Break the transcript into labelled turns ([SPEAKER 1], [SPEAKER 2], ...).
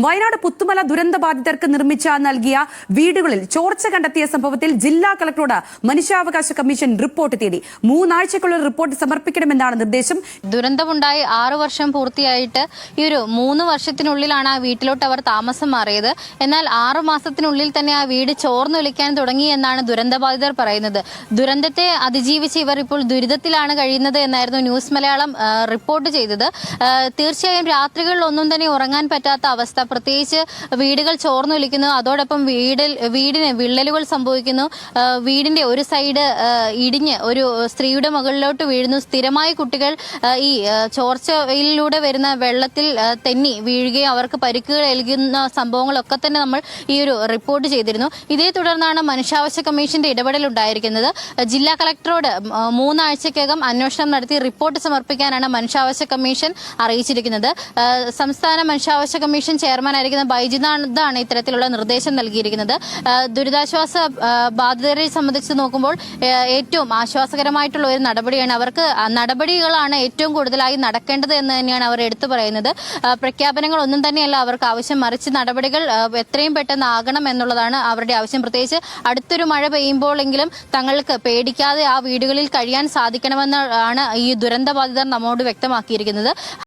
[SPEAKER 1] വയനാട് പുത്തുമല ദുരന്ത ബാധിതർക്ക് നൽകിയ വീടുകളിൽ ചോർച്ച കണ്ടെത്തിയ സംഭവത്തിൽ ജില്ലാ കളക്ടറോട് മനുഷ്യാവകാശ കമ്മീഷൻ റിപ്പോർട്ട് തേടി. 3 ആഴ്ചയ്ക്കുള്ളിൽ റിപ്പോർട്ട് സമർപ്പിക്കണമെന്നാണ് നിർദ്ദേശം.
[SPEAKER 2] ദുരന്തമുണ്ടായി 6 വർഷം പൂർത്തിയായിട്ട് ഈ ഒരു 3 വർഷത്തിനുള്ളിലാണ് ആ വീട്ടിലോട്ട് അവർ താമസം മാറിയത്. എന്നാൽ 6 മാസത്തിനുള്ളിൽ തന്നെ ആ വീട് ചോർന്നൊലിക്കാൻ തുടങ്ങി എന്നാണ് ദുരന്തബാധിതർ പറയുന്നത്. ദുരന്തത്തെ അതിജീവിച്ച് ഇവർ ഇപ്പോൾ ദുരിതത്തിലാണ് കഴിയുന്നത് എന്നായിരുന്നു ന്യൂസ് മലയാളം റിപ്പോർട്ട് ചെയ്തത്. തീർച്ചയായും രാത്രികളിൽ ഒന്നും തന്നെ ഉറങ്ങാൻ പറ്റാത്ത അവസ്ഥ, പ്രത്യേകിച്ച് വീടുകൾ ചോർന്നൊലിക്കുന്നു, അതോടൊപ്പം വീടിന് വിള്ളലുകൾ സംഭവിക്കുന്നു, വീടിന്റെ ഒരു സൈഡ് ഇടിഞ്ഞ് ഒരു സ്ത്രീയുടെ മുകളിലോട്ട് വീഴുന്നു. സ്ഥിരമായി കുട്ടികൾ ഈ ചോർച്ചയിലൂടെ വരുന്ന വെള്ളത്തിൽ തെന്നി വീഴുകയും അവർക്ക് പരിക്കുകൾ ഏൽക്കുന്ന സംഭവങ്ങളൊക്കെ തന്നെ നമ്മൾ ഈ ഒരു റിപ്പോർട്ട് ചെയ്തിരുന്നു. ഇതേ തുടർന്നാണ് മനുഷ്യാവകാശ കമ്മീഷന്റെ ഇടപെടൽ ഉണ്ടായിരിക്കുന്നത്. ജില്ലാ കളക്ടറോട് 3 ആഴ്ചക്കകം അന്വേഷണം നടത്തി റിപ്പോർട്ട് സമർപ്പിക്കാനാണ് മനുഷ്യാവകാശ കമ്മീഷൻ അറിയിച്ചിരിക്കുന്നത്. സംസ്ഥാന മനുഷ്യാവകാശ കമ്മീഷൻ ചെയർമാനായിരിക്കുന്ന ബൈജുനാഥാണ് ഇത്തരത്തിലുള്ള നിർദ്ദേശം നൽകിയിരിക്കുന്നത്. ദുരിതാശ്വാസ ബാധിതരെ സംബന്ധിച്ച് നോക്കുമ്പോൾ ഏറ്റവും ആശ്വാസകരമായിട്ടുള്ള ഒരു നടപടിയാണ്. അവർക്ക് നടപടികളാണ് ഏറ്റവും കൂടുതലായി നടക്കേണ്ടത് എന്ന് തന്നെയാണ് അവർ എടുത്തു പറയുന്നത്. പ്രഖ്യാപനങ്ങൾ ഒന്നും തന്നെയല്ല അവർക്ക് ആവശ്യം, മറിച്ച് നടപടികൾ എത്രയും പെട്ടെന്ന് ആകണം എന്നുള്ളതാണ് അവരുടെ ആവശ്യം. പ്രത്യേകിച്ച് അടുത്തൊരു മഴ പെയ്യുമ്പോഴെങ്കിലും തങ്ങൾക്ക് പേടിക്കാതെ ആ വീടുകളിൽ കഴിയാൻ സാധിക്കണമെന്നാണ് ഈ ദുരന്തബാധിതർ നമ്മോട് വ്യക്തമാക്കിയിരിക്കുന്നത്.